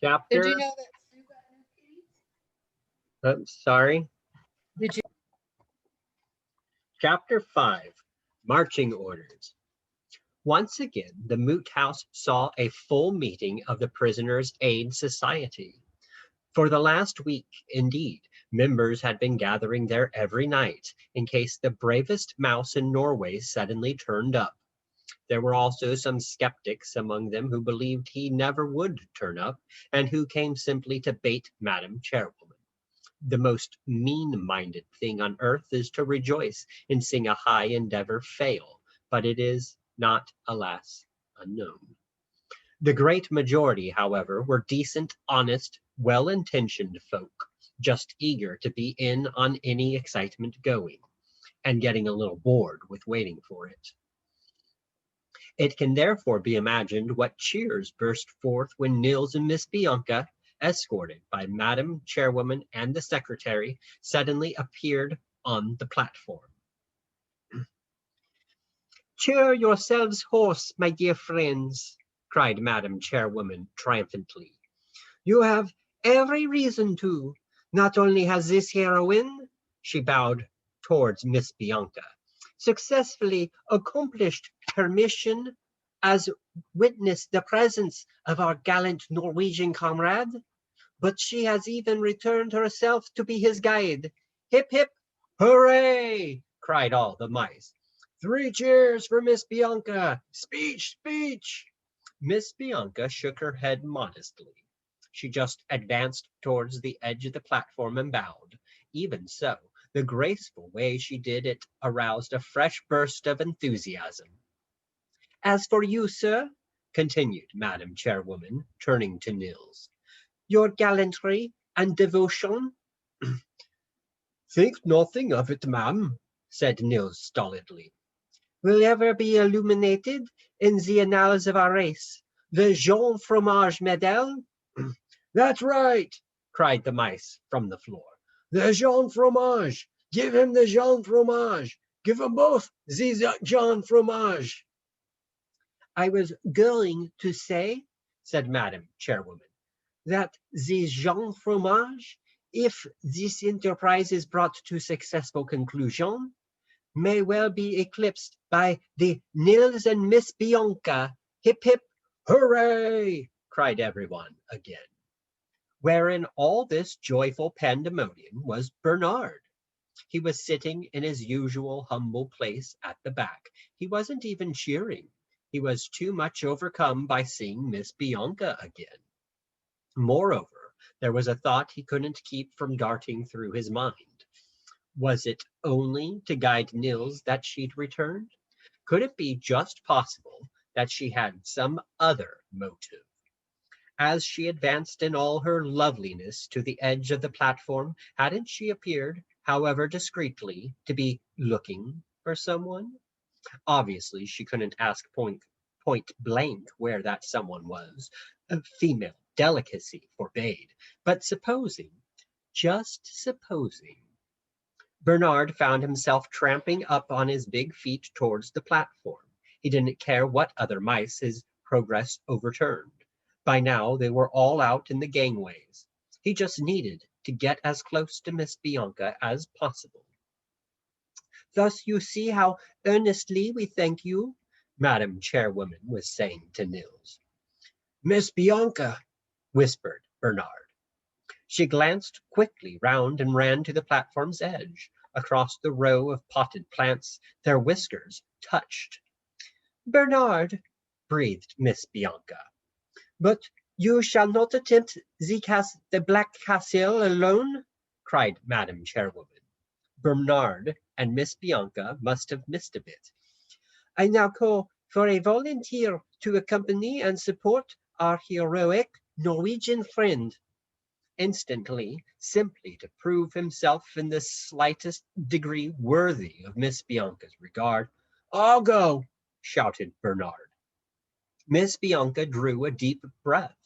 Did Chapter, you know that Sue got new kitties? sorry, Did you? Chapter 5, Marching Orders. Once again, the Moot House saw a full meeting of the Prisoners' Aid Society. For the last week, indeed, members had been gathering there every night in case the bravest mouse in Norway suddenly turned up. There were also some skeptics among them who believed he never would turn up, and who came simply to bait Madam Chairwoman. The most mean-minded thing on earth is to rejoice in seeing a high endeavor fail, but it is not, alas, unknown. The great majority, however, were decent, honest, well-intentioned folk, just eager to be in on any excitement going, and getting a little bored with waiting for it. It can therefore be imagined what cheers burst forth when Nils and Miss Bianca, escorted by Madam Chairwoman and the Secretary, suddenly appeared on the platform. "Cheer yourselves hoarse, my dear friends," cried Madam Chairwoman triumphantly. "You have every reason to. Not only has this heroine," she bowed towards Miss Bianca, "successfully accomplished her mission, as witness the presence of our gallant Norwegian comrade, but she has even returned herself to be his guide. Hip, hip, hooray!" cried all the mice. "Three cheers for Miss Bianca! Speech, speech!" Miss Bianca shook her head modestly. She just advanced towards the edge of the platform and bowed. Even so, the graceful way she did it aroused a fresh burst of enthusiasm. "As for you, sir," continued Madam Chairwoman, turning to Nils, "your gallantry and devotion—" "Think nothing of it, ma'am," said Nils stolidly. "Will ever be illuminated in the annals of our race. The Jean Fromage medal—" "That's right," cried the mice from the floor. "The Jean Fromage! Give him the Jean Fromage! Give them both the Jean Fromage!" "I was going to say," said Madam Chairwoman, "that the Jean Fromage, if this enterprise is brought to successful conclusion, may well be eclipsed by the Nils and Miss Bianca. Hip, hip, hooray!" cried everyone again. Wherein all this joyful pandemonium was Bernard. He was sitting in his usual humble place at the back. He wasn't even cheering. He was too much overcome by seeing Miss Bianca again. Moreover, there was a thought he couldn't keep from darting through his mind. Was it only to guide Nils that she'd returned? Could it be just possible that she had some other motive? As she advanced in all her loveliness to the edge of the platform, hadn't she appeared, however discreetly, to be looking for someone? Obviously, she couldn't ask point blank where that someone was. A female delicacy forbade. But supposing, just supposing, Bernard found himself tramping up on his big feet towards the platform. He didn't care what other mice his progress overturned. By now they were all out in the gangways. He just needed to get as close to Miss Bianca as possible. "Thus you see how earnestly we thank you," Madam Chairwoman was saying to Nils. "Miss Bianca," whispered Bernard. She glanced quickly round and ran to the platform's edge. Across the row of potted plants their whiskers touched. "Bernard," breathed Miss Bianca. "But you shall not attempt the Black Castle alone," cried Madam Chairwoman. Bernard and Miss Bianca must have missed a bit. "I now call for a volunteer to accompany and support our heroic Norwegian friend." Instantly, simply to prove himself in the slightest degree worthy of Miss Bianca's regard. "I'll go," shouted Bernard. Miss Bianca drew a deep breath.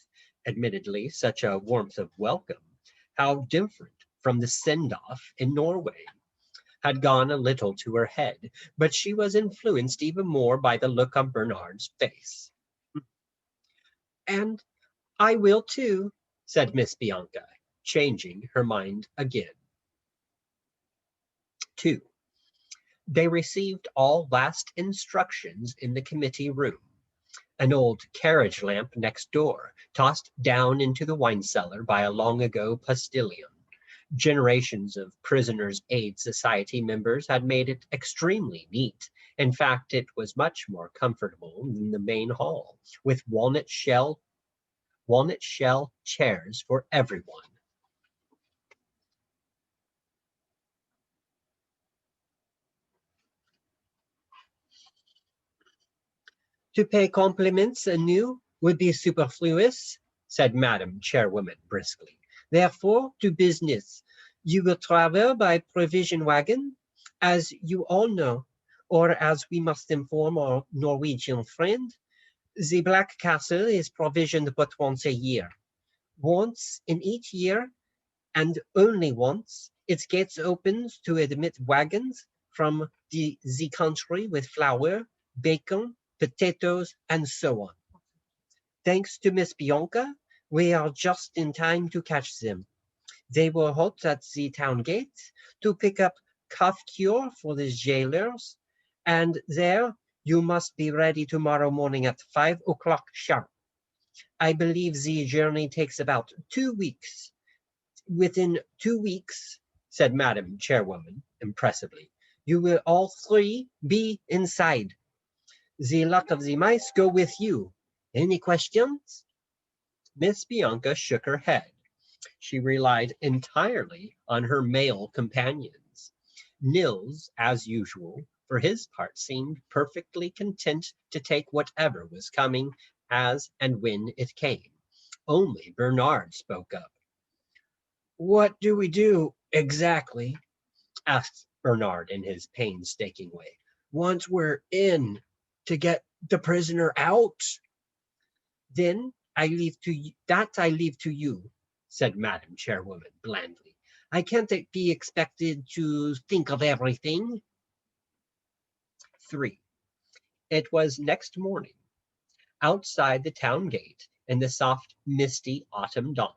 Admittedly, such a warmth of welcome, how different from the send-off in Norway, had gone a little to her head, but she was influenced even more by the look on Bernard's face. "And I will too," said Miss Bianca, changing her mind again. 2. They received all last instructions in the committee room. An old carriage lamp next door, tossed down into the wine cellar by a long-ago postilion. Generations of Prisoners' Aid Society members had made it extremely neat. In fact, it was much more comfortable than the main hall, with walnut shell chairs for everyone. To pay compliments anew would be superfluous, said Madam Chairwoman briskly. Therefore, to business. You will travel by provision wagon, as you all know, or as we must inform our Norwegian friend, the Black Castle is provisioned but once a year. Once in each year, and only once, its gates opens to admit wagons from the country with flour, bacon, potatoes, and so on. Thanks to Miss Bianca, we are just in time to catch them. They will halt at the town gate to pick up cough cure for the jailers, and there you must be ready tomorrow morning at 5 o'clock sharp. I believe the journey takes about 2 weeks. Within 2 weeks, said Madam Chairwoman impressively, you will all three be inside. The lot of the mice go with you. Any questions? Miss Bianca shook her head. She relied entirely on her male companions. Nils, as usual, for his part seemed perfectly content to take whatever was coming as and when it came. Only Bernard spoke up. What do we do exactly? Asked Bernard in his painstaking way. Once we're in, to get the prisoner out? Then I leave to you, said Madam Chairwoman blandly. I can't be expected to think of everything. 3. It was next morning. Outside the town gate, in the soft, misty autumn dawn,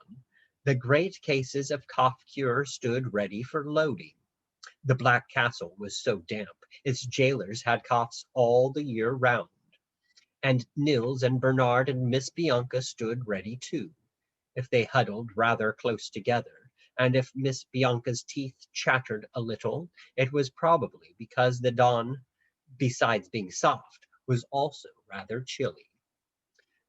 the great cases of cough cure stood ready for loading. The Black Castle was so damp, its jailers had coughs all the year round. And Nils and Bernard and Miss Bianca stood ready too, if they huddled rather close together, and if Miss Bianca's teeth chattered a little, it was probably because the dawn, besides being soft, was also rather chilly.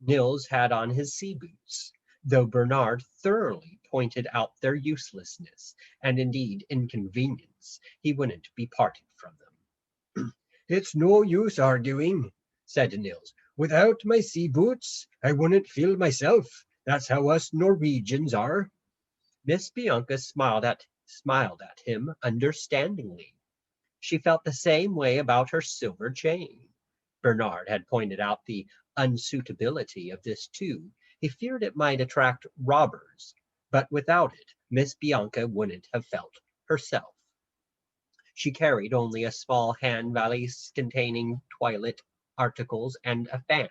Nils had on his sea boots, though Bernard thoroughly pointed out their uselessness, and indeed inconvenience. He wouldn't be parted from them. It's no use arguing, said Nils. Without my sea boots, I wouldn't feel myself. That's how us Norwegians are. Miss Bianca smiled at him understandingly. She felt the same way about her silver chain. Bernard had pointed out the unsuitability of this too. He feared it might attract robbers, but without it, Miss Bianca wouldn't have felt herself. She carried only a small hand valise containing toilet articles and a fan.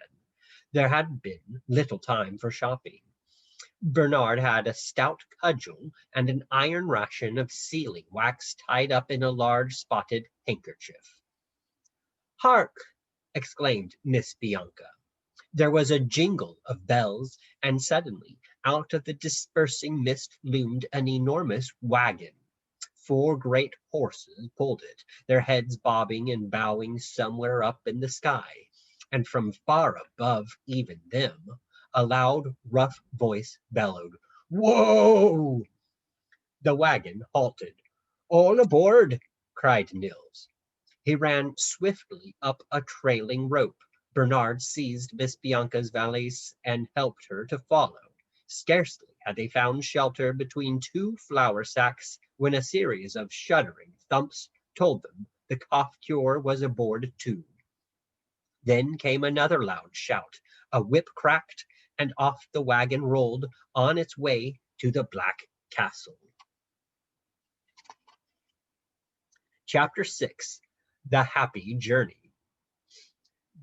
There had been little time for shopping. Bernard had a stout cudgel and an iron ration of sealing wax tied up in a large spotted handkerchief. Hark! Exclaimed Miss Bianca. There was a jingle of bells, and suddenly, out of the dispersing mist loomed an enormous wagon. 4 great horses pulled it, their heads bobbing and bowing somewhere up in the sky, and from far above even them, a loud, rough voice bellowed, "Whoa!" The wagon halted. "All aboard!" cried Nils. He ran swiftly up a trailing rope. Bernard seized Miss Bianca's valise and helped her to follow. Scarcely had they found shelter between 2 flour sacks when a series of shuddering thumps told them the cough cure was aboard too. Then came another loud shout, a whip cracked, and off the wagon rolled on its way to the Black Castle. Chapter 6. The Happy Journey.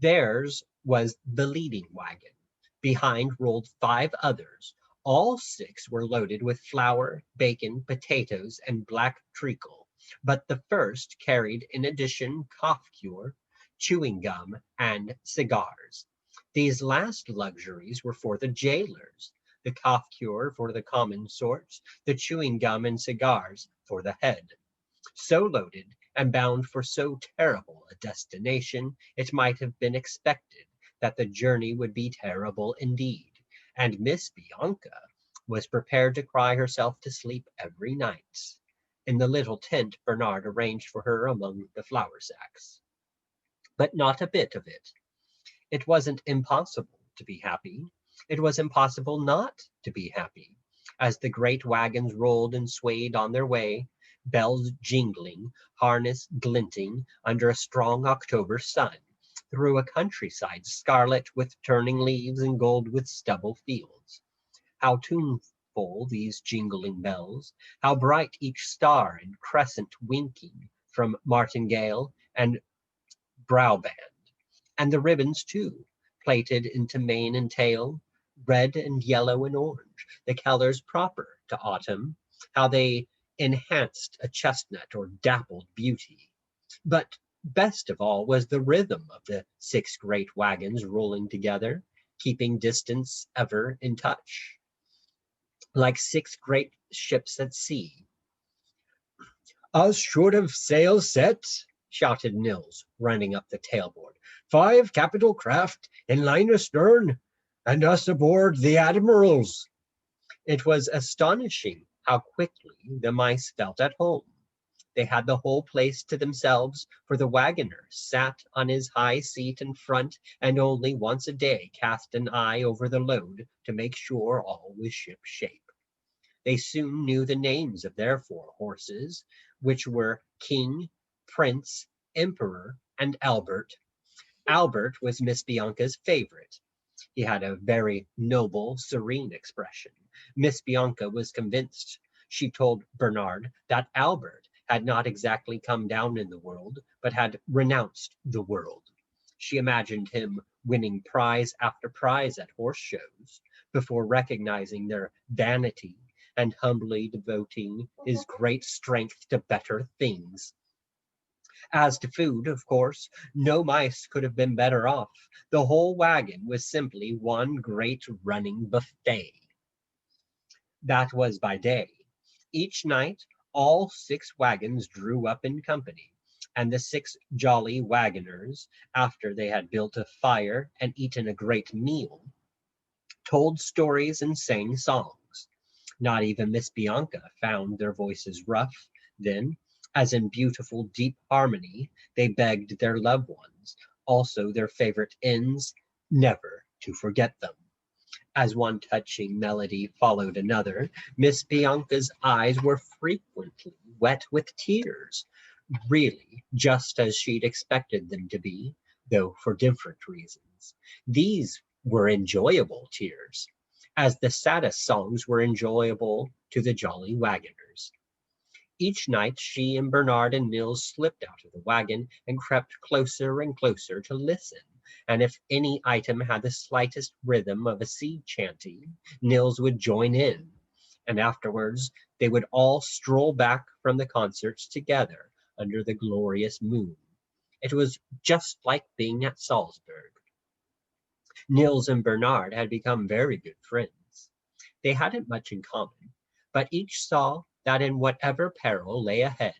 Theirs was the leading wagon. Behind rolled 5 others, All 6 were loaded with flour, bacon, potatoes, and black treacle, but the first carried in addition cough cure, chewing gum, and cigars. These last luxuries were for the jailers, the cough cure for the common sorts, the chewing gum and cigars for the head. So loaded and bound for so terrible a destination, it might have been expected that the journey would be terrible indeed, and Miss Bianca was prepared to cry herself to sleep every night in the little tent Bernard arranged for her among the flour sacks. But not a bit of it. It wasn't impossible to be happy. It was impossible not to be happy. As the great wagons rolled and swayed on their way, bells jingling, harness glinting under a strong October sun, through a countryside scarlet with turning leaves and gold with stubble fields. How tuneful these jingling bells, how bright each star and crescent winking from martingale and browband. And the ribbons, too, plaited into mane and tail, red and yellow and orange, the colors proper to autumn, how they enhanced a chestnut or dappled beauty. But best of all was the rhythm of the 6 great wagons rolling together, keeping distance ever in touch, like 6 great ships at sea. "Us should have sails set," shouted Nils, running up the tailboard. "5 capital craft in line astern, and us aboard the admirals." It was astonishing how quickly the mice felt at home. They had the whole place to themselves, for the wagoner sat on his high seat in front and only once a day cast an eye over the load to make sure all was ship-shape. They soon knew the names of their 4 horses, which were King, Prince, Emperor, and Albert. Albert was Miss Bianca's favorite. He had a very noble, serene expression. Miss Bianca was convinced. She told Bernard that Albert had not exactly come down in the world, but had renounced the world. She imagined him winning prize after prize at horse shows, before recognizing their vanity and humbly devoting his great strength to better things. As to food, of course, no mice could have been better off. The whole wagon was simply one great running buffet. That was by day. Each night, all 6 wagons drew up in company, and the 6 jolly wagoners, after they had built a fire and eaten a great meal, told stories and sang songs. Not even Miss Bianca found their voices rough. Then, as in beautiful deep harmony, they begged their loved ones, also their favorite inns, never to forget them. As one touching melody followed another, Miss Bianca's eyes were frequently wet with tears, really just as she'd expected them to be, though for different reasons. These were enjoyable tears, as the saddest songs were enjoyable to the jolly wagoners. Each night she and Bernard and Nils slipped out of the wagon and crept closer and closer to listen, and if any item had the slightest rhythm of a sea chanty, Nils would join in, and afterwards they would all stroll back from the concerts together under the glorious moon. It was just like being at Salzburg. Nils and Bernard had become very good friends. They hadn't much in common, but each saw that in whatever peril lay ahead,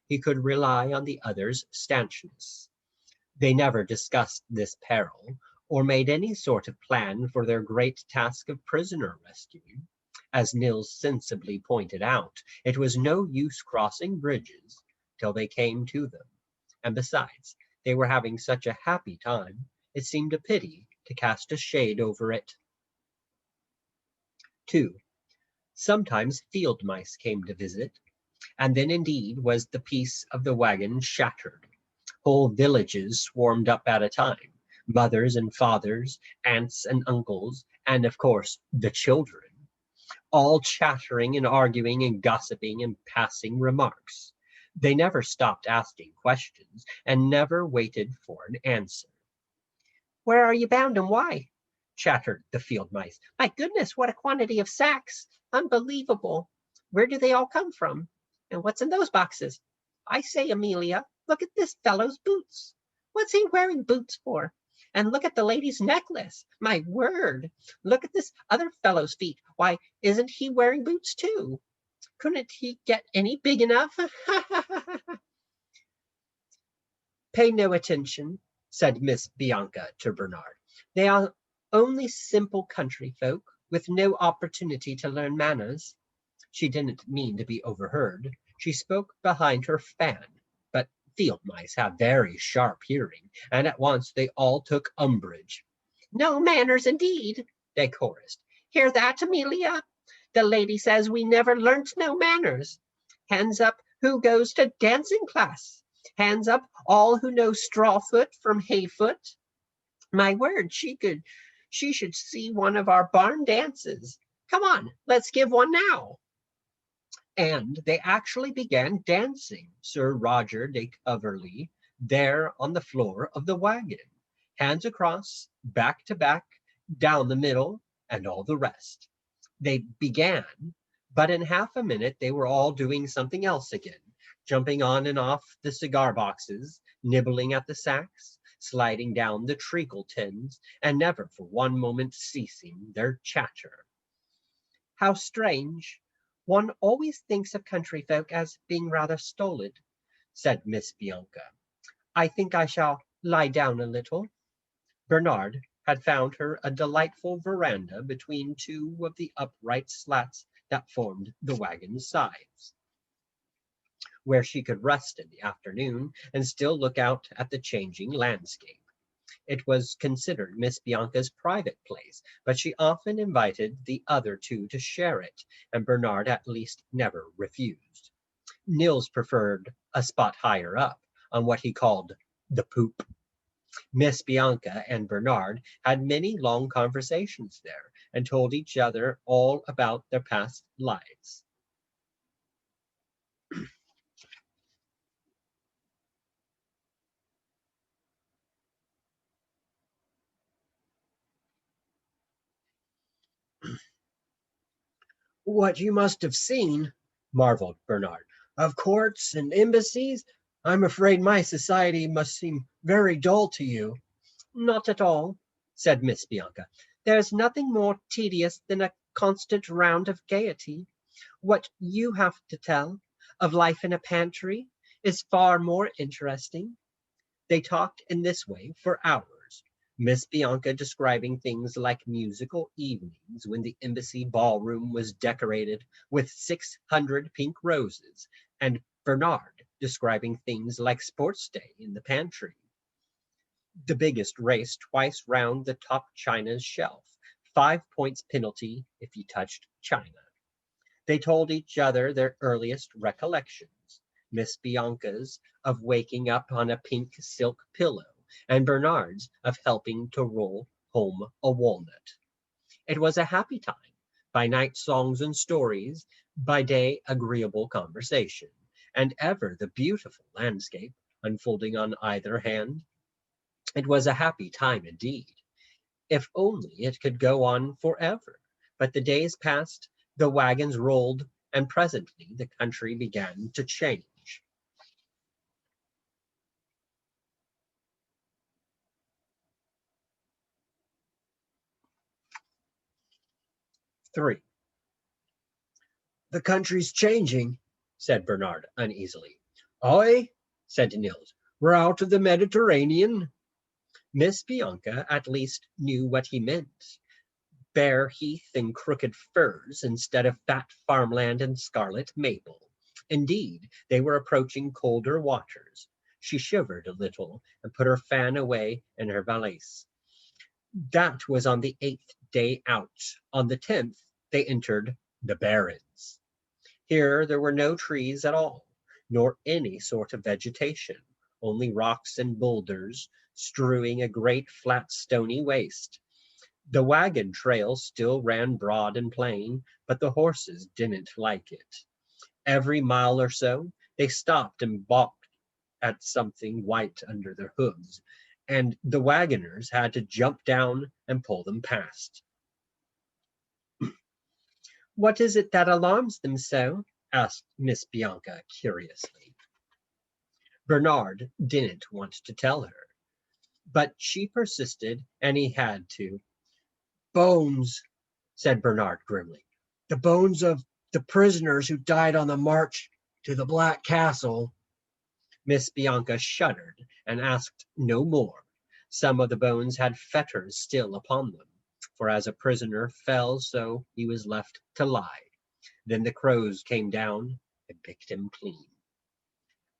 he could rely on the other's stanchness. They never discussed this peril, or made any sort of plan for their great task of prisoner rescue. As Nils sensibly pointed out, it was no use crossing bridges till they came to them, and besides, they were having such a happy time, it seemed a pity to cast a shade over it. 2. Sometimes field mice came to visit, and then indeed was the peace of the wagon shattered. Whole villages swarmed up at a time, mothers and fathers, aunts and uncles, and of course the children, all chattering and arguing and gossiping and passing remarks. They never stopped asking questions and never waited for an answer. "Where are you bound and why?" chattered the field mice. My goodness, what a quantity of sacks! Unbelievable! Where do they all come from? And what's in those boxes? I say, Amelia, look at this fellow's boots. What's he wearing boots for? And look at the lady's necklace. My word! Look at this other fellow's feet. Why, isn't he wearing boots too? Couldn't he get any big enough? Pay no attention, said Miss Bianca to Bernard. They are only simple country folk, with no opportunity to learn manners. She didn't mean to be overheard. She spoke behind her fan, but field mice have very sharp hearing, and at once they all took umbrage. No manners, indeed, they chorused. Hear that, Amelia? The lady says we never learnt no manners. Hands up who goes to dancing class. Hands up all who know Strawfoot from Hayfoot. My word, she should see one of our barn dances. Come on, let's give one now. And they actually began dancing Sir Roger de Coverley there on the floor of the wagon, hands across, back to back, down the middle, and all the rest. They began, but in half a minute they were all doing something else again, jumping on and off the cigar boxes, nibbling at the sacks, sliding down the treacle tins, and never for one moment ceasing their chatter. How strange! One always thinks of country folk as being rather stolid, said Miss Bianca. I think I shall lie down a little. Bernard had found her a delightful veranda between two of the upright slats that formed the wagon's sides, where she could rest in the afternoon and still look out at the changing landscape. It was considered Miss Bianca's private place, but she often invited the other two to share it, and Bernard at least never refused. Nils preferred a spot higher up, on what he called the poop. Miss Bianca and Bernard had many long conversations there, and told each other all about their past lives. What you must have seen, marveled Bernard, of courts and embassies. I'm afraid my society must seem very dull to you. Not at all, said Miss Bianca. There's nothing more tedious than a constant round of gaiety. What you have to tell of life in a pantry is far more interesting. They talked in this way for hours, Miss Bianca describing things like musical evenings when the embassy ballroom was decorated with 600 pink roses, and Bernard describing things like sports day in the pantry. The biggest race twice round the top china's shelf, 5 points penalty if you touched china. They told each other their earliest recollections, Miss Bianca's of waking up on a pink silk pillow, and Bernard's of helping to roll home a walnut. It was a happy time, by night songs and stories, by day agreeable conversation, and ever the beautiful landscape unfolding on either hand. It was a happy time indeed. If only it could go on forever. But the days passed, the wagons rolled, and presently the country began to change. 3. The country's changing, said Bernard uneasily. Aye, said Nils. We're out of the Mediterranean. Miss Bianca at least knew what he meant. Bare heath and crooked firs instead of fat farmland and scarlet maple. Indeed, they were approaching colder waters. She shivered a little and put her fan away in her valise. That was on the 8th day out. On the 10th, they entered the Barrens. Here there were no trees at all, nor any sort of vegetation, only rocks and boulders strewing a great flat stony waste. The wagon trail still ran broad and plain, but the horses didn't like it. Every mile or so, they stopped and balked at something white under their hooves, and the wagoners had to jump down and pull them past. "What is it that alarms them so?" asked Miss Bianca curiously. Bernard didn't want to tell her, but she persisted, and he had to. "Bones," said Bernard grimly. "The bones of the prisoners who died on the march to the Black Castle." Miss Bianca shuddered and asked no more. Some of the bones had fetters still upon them, for as a prisoner fell, so he was left to lie. Then the crows came down and picked him clean.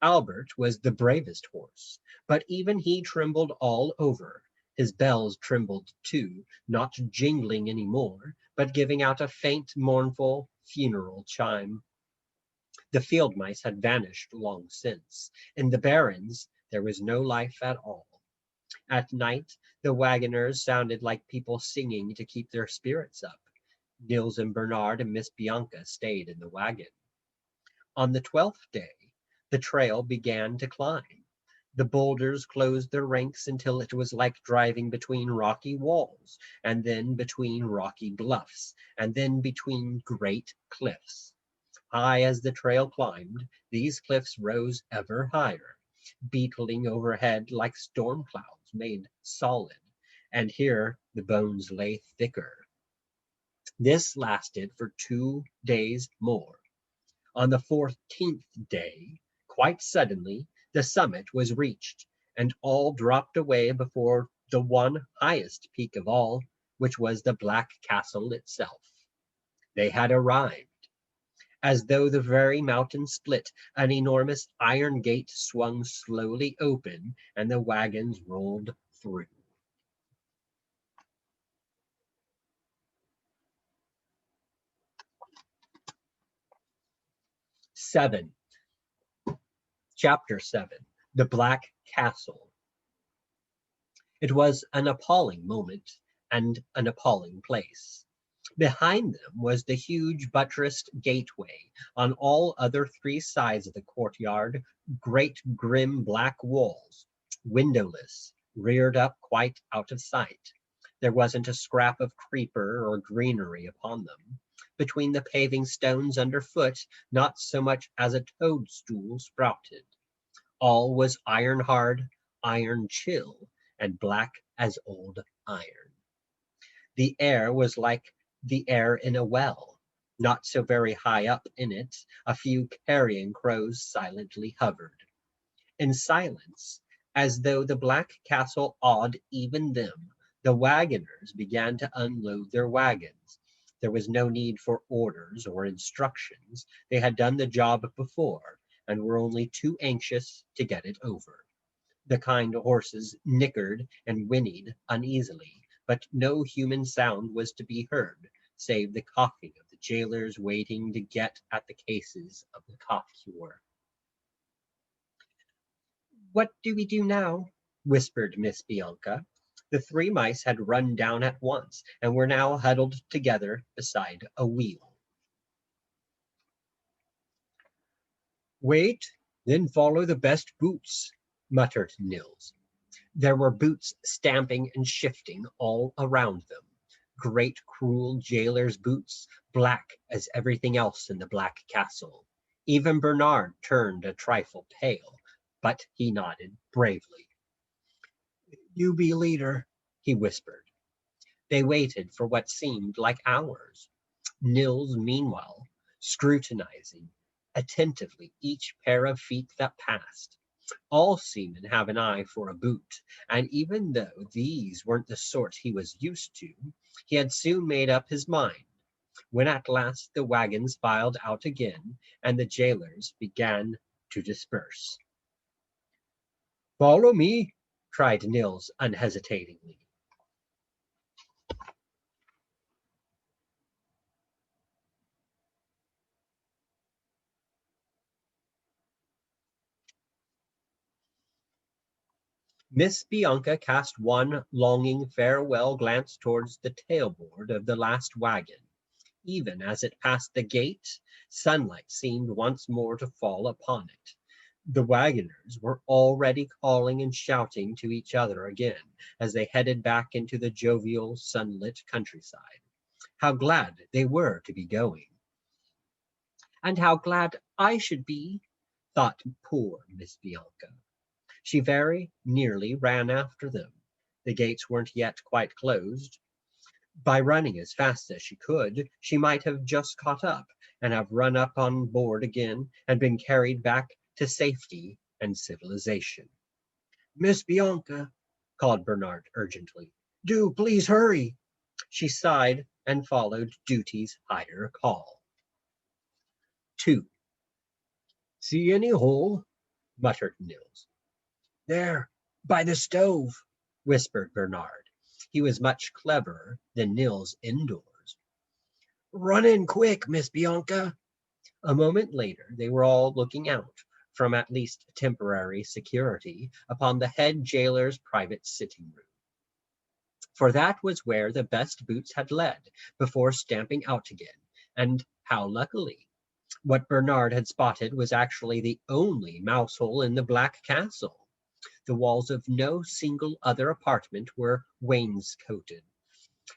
Albert was the bravest horse, but even he trembled all over. His bells trembled too, not jingling any more, but giving out a faint, mournful, funeral chime. The field mice had vanished long since. In the barrens there was no life at all. At night the wagoners sounded like people singing to keep their spirits up. Nils and Bernard and Miss Bianca stayed in the wagon. On the 12th day, the trail began to climb. The boulders closed their ranks until it was like driving between rocky walls, and then between rocky bluffs, and then between great cliffs. High as the trail climbed, these cliffs rose ever higher, beetling overhead like storm clouds made solid, and here the bones lay thicker. This lasted for 2 days more. On the 14th day, quite suddenly, the summit was reached, and all dropped away before the one highest peak of all, which was the Black Castle itself. They had arrived. As though the very mountain split, an enormous iron gate swung slowly open, and the wagons rolled through. Chapter 7. The Black Castle. It was an appalling moment and an appalling place. Behind them was the huge buttressed gateway. On all other 3 sides of the courtyard, great grim black walls, windowless, reared up quite out of sight. There wasn't a scrap of creeper or greenery upon them. Between the paving stones underfoot, not so much as a toadstool sprouted. All was iron hard, iron chill, and black as old iron. The air was like the air in a well. Not so very high up in it, a few carrion crows silently hovered. In silence, as though the Black Castle awed even them, the wagoners began to unload their wagons. There was no need for orders or instructions. They had done the job before, and were only too anxious to get it over. The kind horses nickered and whinnied uneasily, but no human sound was to be heard, save the coughing of the jailers waiting to get at the cases of the cough cure. "What do we do now?" whispered Miss Bianca. The 3 mice had run down at once, and were now huddled together beside a wheel. "Wait, then follow the best boots," muttered Nils. There were boots stamping and shifting all around them. Great cruel jailers' boots, black as everything else in the Black Castle. Even Bernard turned a trifle pale, but he nodded bravely. "You be leader," he whispered. They waited for what seemed like hours. Nils, meanwhile, scrutinizing attentively each pair of feet that passed. All seamen have an eye for a boot, and even though these weren't the sort he was used to, he had soon made up his mind. When at last the wagons filed out again, and the jailers began to disperse. "Follow me," cried Nils unhesitatingly. Miss Bianca cast one longing farewell glance towards the tailboard of the last wagon. Even as it passed the gate, sunlight seemed once more to fall upon it. The wagoners were already calling and shouting to each other again as they headed back into the jovial, sunlit countryside. How glad they were to be going. And how glad I should be, thought poor Miss Bianca. She very nearly ran after them. The gates weren't yet quite closed. By running as fast as she could, she might have just caught up and have run up on board again and been carried back to safety and civilization. Miss Bianca, called Bernard urgently, do please hurry. She sighed and followed duty's higher call. 2. See any hole? Muttered Nils. There, by the stove, whispered Bernard. He was much cleverer than Nils indoors. Run in quick, Miss Bianca. A moment later, they were all looking out from at least temporary security upon the head jailer's private sitting room. For that was where the best boots had led before stamping out again, and how luckily. What Bernard had spotted was actually the only mouse hole in the Black Castle. The walls of no single other apartment were wainscoted.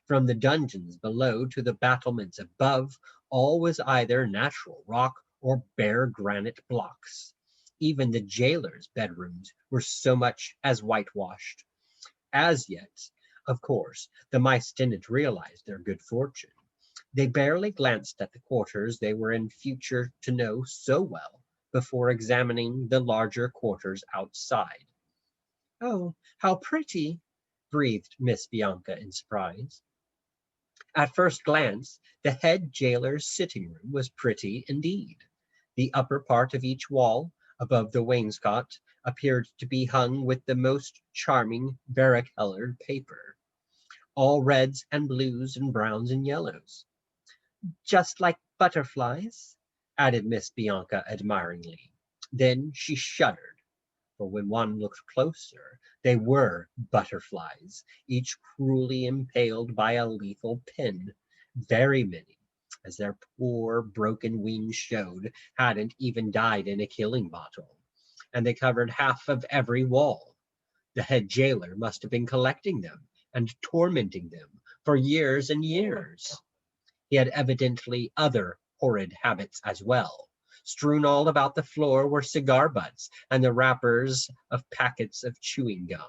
From the dungeons below to the battlements above, all was either natural rock or bare granite blocks. Even the jailer's bedrooms were so much as whitewashed. As yet, of course, the mice didn't realize their good fortune. They barely glanced at the quarters they were in future to know so well before examining the larger quarters outside. Oh, how pretty, breathed Miss Bianca in surprise. At first glance, the head jailer's sitting room was pretty indeed. The upper part of each wall, above the wainscot, appeared to be hung with the most charming varicolored paper, all reds and blues and browns and yellows. Just like butterflies, added Miss Bianca admiringly. Then she shuddered. For when one looked closer, they were butterflies, each cruelly impaled by a lethal pin. Very many, as their poor broken wings showed, hadn't even died in a killing bottle, and they covered half of every wall. The head jailer must have been collecting them and tormenting them for years and years. He had evidently other horrid habits as well. Strewn all about the floor were cigar butts and the wrappers of packets of chewing gum,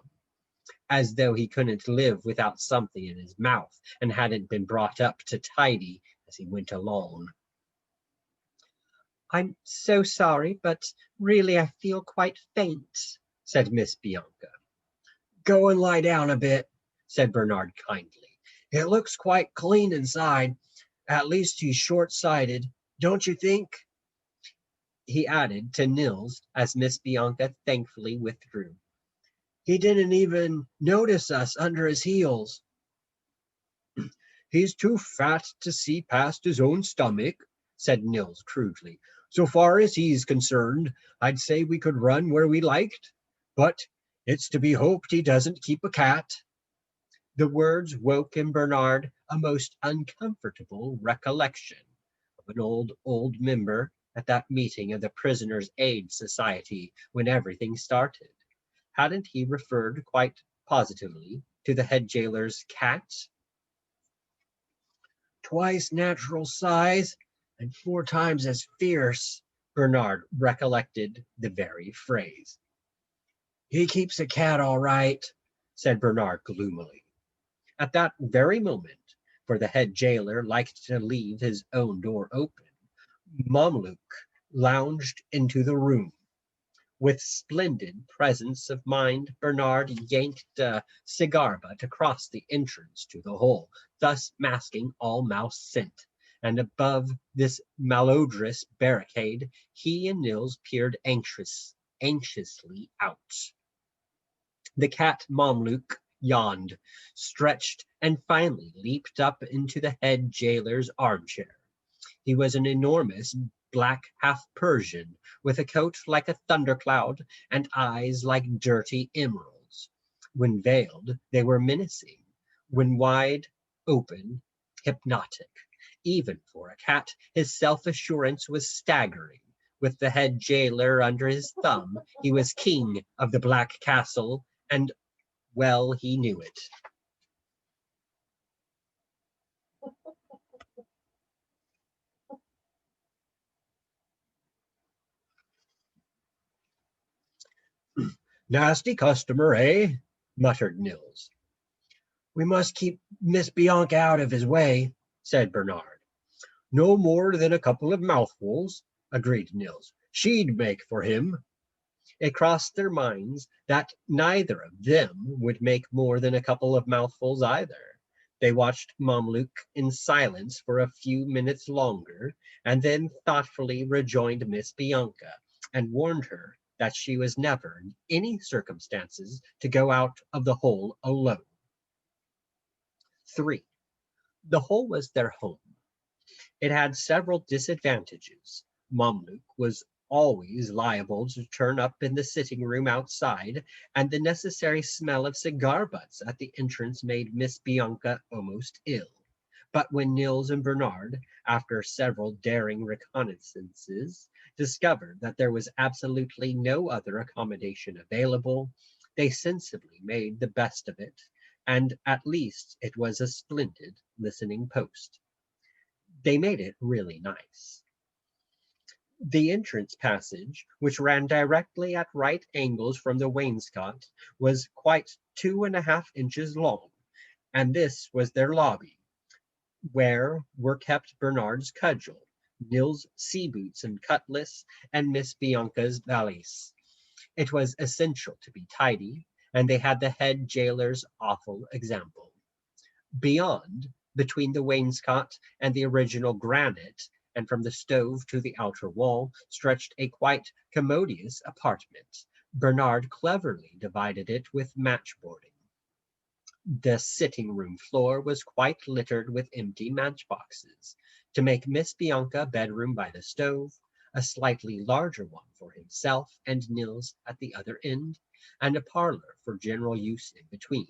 as though he couldn't live without something in his mouth and hadn't been brought up to tidy as he went along. I'm so sorry, but really I feel quite faint, said Miss Bianca. Go and lie down a bit, said Bernard kindly. It looks quite clean inside. At least he's short-sighted, don't you think? He added to Nils as Miss Bianca thankfully withdrew. He didn't even notice us under his heels. He's too fat to see past his own stomach, said Nils crudely. So far as he's concerned, I'd say we could run where we liked, but it's to be hoped he doesn't keep a cat. The words woke in Bernard a most uncomfortable recollection of an old member at that meeting of the Prisoners' Aid Society when everything started. Hadn't he referred quite positively to the head jailer's cat? Twice natural size and 4 times as fierce, Bernard recollected the very phrase. He keeps a cat all right, said Bernard gloomily. At that very moment, for the head jailer liked to leave his own door open, Mamluk lounged into the room. With splendid presence of mind, Bernard yanked a cigar butt across the entrance to the hole, thus masking all mouse scent. And above this malodorous barricade, he and Nils peered anxiously out. The cat Mamluk yawned, stretched, and finally leaped up into the head jailer's armchair. He was an enormous black half-Persian, with a coat like a thundercloud and eyes like dirty emeralds. When veiled, they were menacing. When wide open, hypnotic. Even for a cat, his self-assurance was staggering. With the head jailer under his thumb, he was king of the Black Castle, and well he knew it. Nasty customer, eh? Muttered Nils. We must keep Miss Bianca out of his way, said Bernard. No more than a couple of mouthfuls, agreed Nils. She'd make for him. It crossed their minds that neither of them would make more than a couple of mouthfuls either. They watched Mamluk in silence for a few minutes longer, and then thoughtfully rejoined Miss Bianca and warned her that she was never, in any circumstances, to go out of the hole alone. 3. The hole was their home. It had several disadvantages. Mamluk was always liable to turn up in the sitting room outside, and the necessary smell of cigar butts at the entrance made Miss Bianca almost ill. But when Nils and Bernard, after several daring reconnaissances, discovered that there was absolutely no other accommodation available, they sensibly made the best of it, and at least it was a splendid listening post. They made it really nice. The entrance passage, which ran directly at right angles from the wainscot, was quite 2.5 inches long, and this was their lobby, where were kept Bernard's cudgel, Nils' sea boots and cutlass, and Miss Bianca's valise. It was essential to be tidy, and they had the head jailer's awful example. Beyond, between the wainscot and the original granite, and from the stove to the outer wall, stretched a quite commodious apartment. Bernard cleverly divided it with matchboarding. The sitting-room floor was quite littered with empty matchboxes, to make Miss Bianca a bedroom by the stove, a slightly larger one for himself and Nils at the other end, and a parlor for general use in between.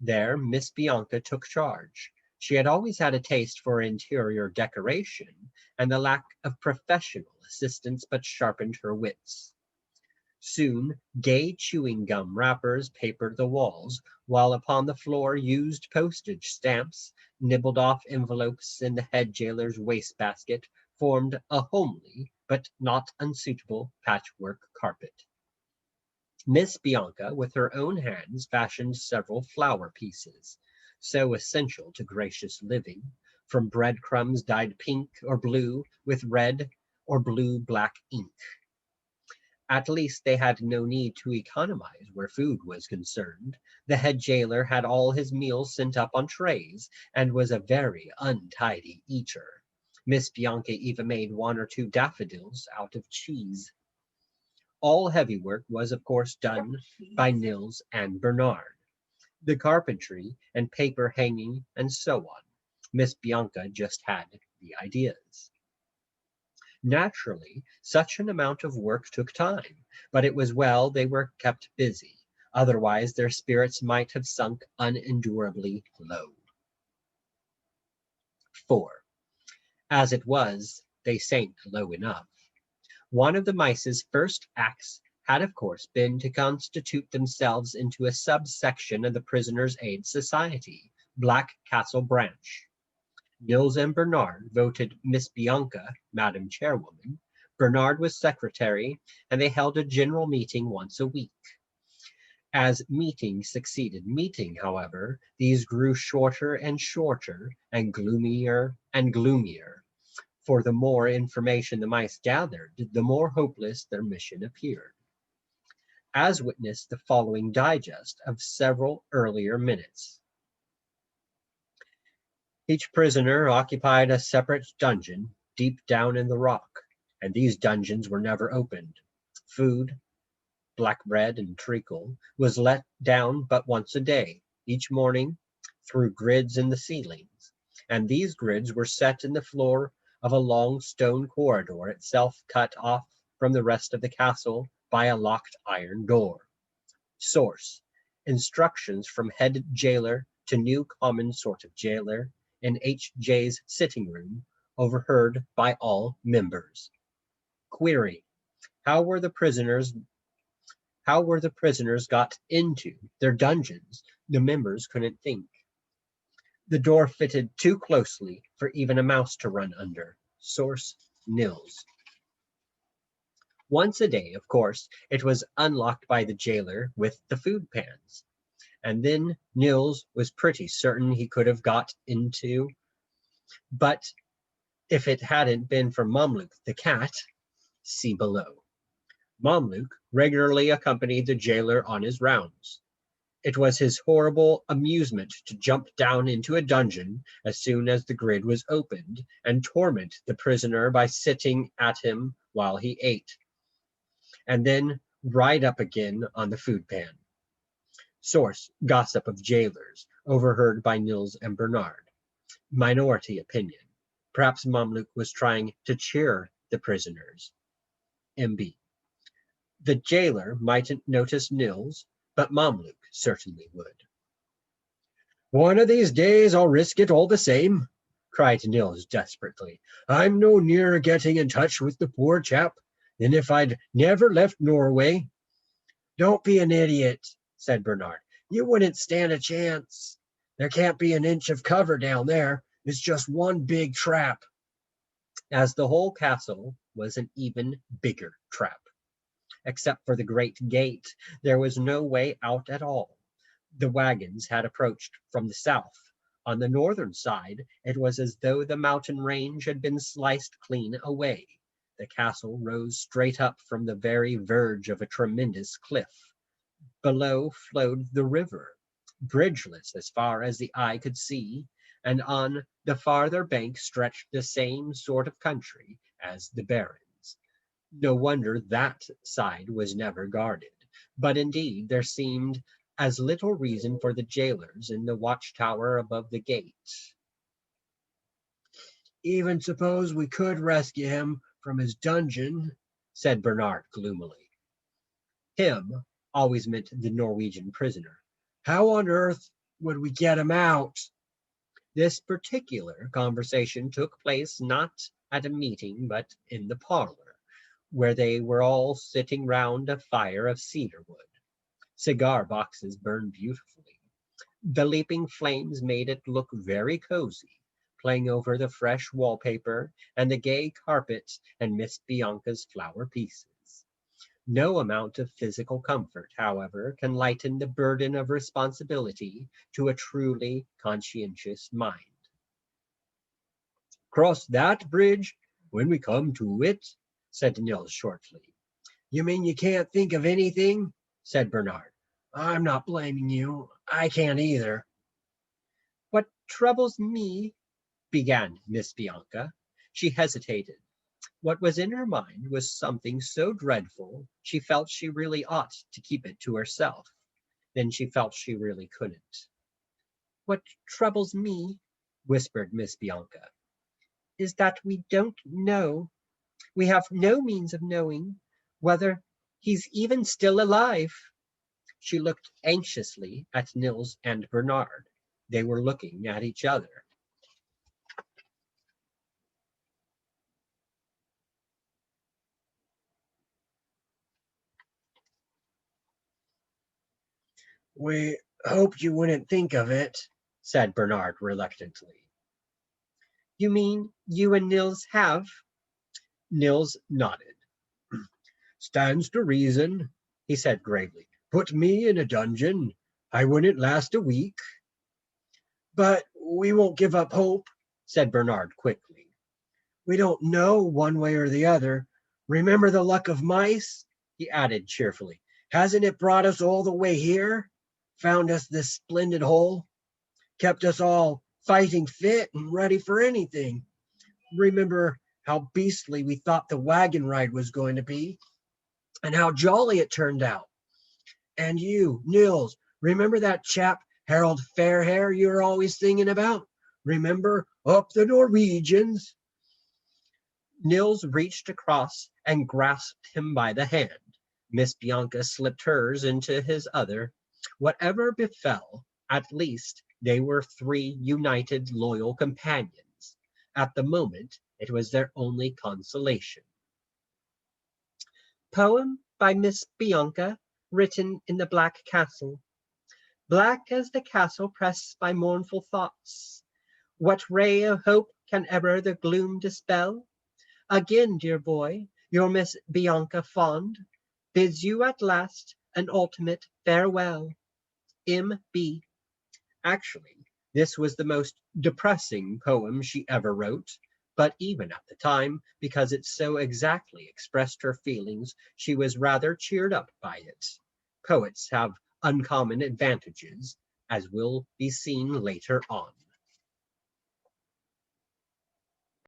There Miss Bianca took charge. She had always had a taste for interior decoration, and the lack of professional assistance but sharpened her wits. Soon gay chewing gum wrappers papered the walls, while upon the floor used postage stamps, nibbled off envelopes in the head jailer's wastebasket, formed a homely but not unsuitable patchwork carpet. Miss Bianca, with her own hands, fashioned several flower pieces, so essential to gracious living, from breadcrumbs dyed pink or blue with red or blue-black ink. At least they had no need to economize where food was concerned. The head jailer had all his meals sent up on trays, and was a very untidy eater. Miss Bianca even made 1 or 2 daffodils out of cheese. All heavy work was, of course, done by Nils and Bernard. The carpentry and paper hanging and so on. Miss Bianca just had the ideas. Naturally, such an amount of work took time, but it was well they were kept busy. Otherwise, their spirits might have sunk unendurably low. 4. As it was, they sank low enough. One of the mice's first acts had, of course, been to constitute themselves into a subsection of the Prisoners' Aid Society, Black Castle Branch. Nils and Bernard voted Miss Bianca Madam Chairwoman. Bernard was secretary, and they held a general meeting once a week. As meeting succeeded meeting, however, these grew shorter and shorter, and gloomier, for the more information the mice gathered, the more hopeless their mission appeared. As witness the following digest of several earlier minutes. Each prisoner occupied a separate dungeon deep down in the rock, and these dungeons were never opened. Food, black bread and treacle, was let down but once a day, each morning, through grids in the ceilings, and these grids were set in the floor of a long stone corridor, itself cut off from the rest of the castle by a locked iron door. Source: Instructions from head jailer to new common sort of jailer in H.J.'s sitting room, overheard by all members. Query: How were the prisoners got into their dungeons? The members couldn't think. The door fitted too closely for even a mouse to run under. Source: Nils. Once a day, of course, it was unlocked by the jailer with the food pans. And then Nils was pretty certain he could have got into, but if it hadn't been for Mamluk the cat, see below. Mamluk regularly accompanied the jailer on his rounds. It was his horrible amusement to jump down into a dungeon as soon as the grid was opened and torment the prisoner by sitting at him while he ate, and then ride up again on the food pan. Source: Gossip of Jailers, overheard by Nils and Bernard. Minority opinion. Perhaps Mamluk was trying to cheer the prisoners. MB. The jailer mightn't notice Nils, but Mamluk certainly would. "One of these days I'll risk it all the same," cried Nils desperately. "I'm no nearer getting in touch with the poor chap than if I'd never left Norway." "Don't be an idiot," said Bernard. "You wouldn't stand a chance. There can't be an inch of cover down there. It's just one big trap." As the whole castle was an even bigger trap. Except for the great gate, there was no way out at all. The wagons had approached from the south. On the northern side, it was as though the mountain range had been sliced clean away. The castle rose straight up from the very verge of a tremendous cliff. Below flowed the river, bridgeless as far as the eye could see, and on the farther bank stretched the same sort of country as the barrens. No wonder that side was never guarded, but indeed there seemed as little reason for the jailers in the watchtower above the gate. "Even suppose we could rescue him from his dungeon," said Bernard gloomily. Him always meant the Norwegian prisoner. "How on earth would we get him out?" This particular conversation took place not at a meeting, but in the parlor, where they were all sitting round a fire of cedar wood. Cigar boxes burned beautifully. The leaping flames made it look very cozy, playing over the fresh wallpaper and the gay carpet and Miss Bianca's flower pieces. No amount of physical comfort, however, can lighten the burden of responsibility to a truly conscientious mind. "Cross that bridge when we come to it," said Nils shortly. "You mean you can't think of anything?" said Bernard. "I'm not blaming you. I can't either." "What troubles me," began Miss Bianca. She hesitated. What was in her mind was something so dreadful she felt she really ought to keep it to herself. Then she felt she really couldn't. "What troubles me," whispered Miss Bianca, "is that we don't know. We have no means of knowing whether he's even still alive." She looked anxiously at Nils and Bernard. They were looking at each other. "We hoped you wouldn't think of it," said Bernard reluctantly. "You mean you and Nils have?" Nils nodded. "Stands to reason," he said gravely. "Put me in a dungeon. I wouldn't last a week." "But we won't give up hope," said Bernard quickly. "We don't know one way or the other. Remember the luck of mice?" he added cheerfully. "Hasn't it brought us all the way here? Found us this splendid hole? Kept us all fighting fit and ready for anything. Remember how beastly we thought the wagon ride was going to be, and how jolly it turned out. And you, Nils, remember that chap Harold Fairhair you were always singing about? Remember Up the Norwegians?" Nils reached across and grasped him by the hand. Miss Bianca slipped hers into his other. Whatever befell, at least they were three united, loyal companions. At the moment, it was their only consolation. Poem by Miss Bianca, written in the Black Castle. Black as the castle pressed by mournful thoughts, what ray of hope can ever the gloom dispel? Again, dear boy, your Miss Bianca fond bids you at last an ultimate farewell. M.B. Actually, this was the most depressing poem she ever wrote, but even at the time, because it so exactly expressed her feelings, she was rather cheered up by it. Poets have uncommon advantages, as will be seen later on.